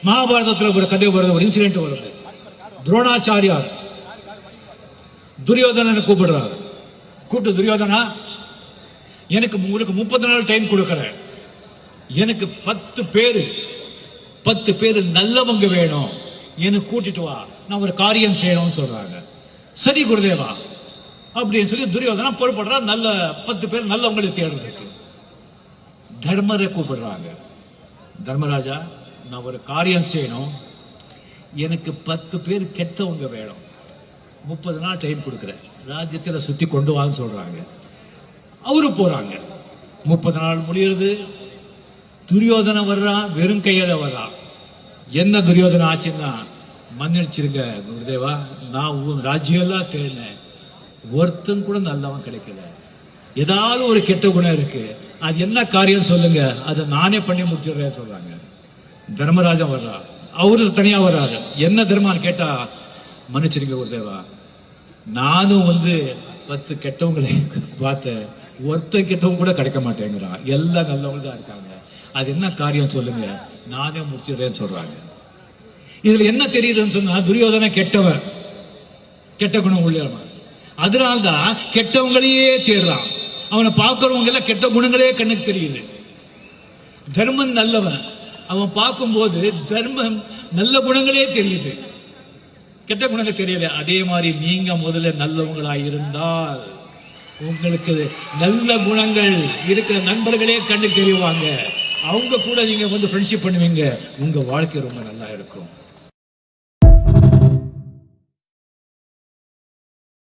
மகாபாரதத்தில் ஒரு கதை வருது, ஒரு இன்சிடென்ட் வருது. துரோணாச்சாரியார் துரியோதனனை கூப்பிடுறாரு. கூப்பிட்டு, துரியோதனா, எனக்கு உங்களுக்கு 30 நாள் டைம் கொடுக்கிறேன். எனக்கு 10 பேரு நல்லவங்க வேணும், எனக்கு கூட்டிட்டு வா, நான் ஒரு காரியம் செய்யணும்னு சொல்றாங்க. சரி குருதேவா அப்படின்னு சொல்லி துரியோதனா பொறுப்படுறா. நல்ல 10 பேர் நல்லவங்களை தேடுறதுக்கு தர்மரை கூப்பிடுறாங்க. தர்மராஜா, நான் ஒரு காரியம் செய்யணும், எனக்கு 10 பேர் கெட்டவங்க வேணும், 30 நாள் டைம் கொடுக்குறேன், ராஜ்யத்தில் சுத்தி கொண்டு வான்னு சொல்றாங்க. அவரு போறாங்க. 30 நாள் முடியுது. துரியோதன வர்றான், வெறும் கையில வர்றான். என்ன துரியோதன ஆச்சுன்னா, மன்னிச்சிருங்க குருதேவா, நான் உன் ராஜ்யம் எல்லாம் தேடினேன், ஒருத்தன் கூட நல்லவன் கிடைக்கல, ஏதாவது ஒரு கெட்ட குணம் இருக்கு, அது என்ன காரியம் சொல்லுங்க, அதை நானே பண்ணி முடிச்சிடுறேன் சொல்றாங்க. தர்மராஜன் வர்றா. அவரு தனியா வர்றாரு. என்ன தர்மான்னு கேட்டா, மன்னிச்சிருங்க குருதேவா, நானும் 10 கெட்டவங்களை பார்த்தேன், ஒருத்தன் கெட்டவங்க கூட கிடைக்க மாட்டேங்கிறான், எல்லாம் நல்லவங்க தான் இருக்காங்க, அது என்ன காரியம் சொல்லுங்க, நானே முடிச்சிடுறேன்னு சொல்றாங்க. இதுல என்ன தெரியுதுன்னு சொன்னா, துரியோதன கெட்டவன், கெட்ட குணம் உள்ளவன். அதனால்தான் கெட்டவங்களையே தேடுறான். அவனை பார்க்கிறவங்க எல்லாம் கெட்ட குணங்களே கண்ணுக்கு தெரியுது. தர்மன் நல்லவன், அவன் பார்க்கும்போது தர்மம் நல்ல குணங்களே தெரியுது, கெட்ட குணங்கள் தெரியல. அதே மாதிரி நீங்க முதல்ல நல்லவங்களாய் இருந்தால் உங்களுக்கு நல்ல குணங்கள் இருக்கிற நண்பர்களே கண்ணுக்கு தெரியுவாங்க, அவங்க கூட நீங்க ஃப்ரெண்ட்ஷிப் பண்ணுவீங்க, உங்க வாழ்க்கை ரொம்ப நல்லா இருக்கும்.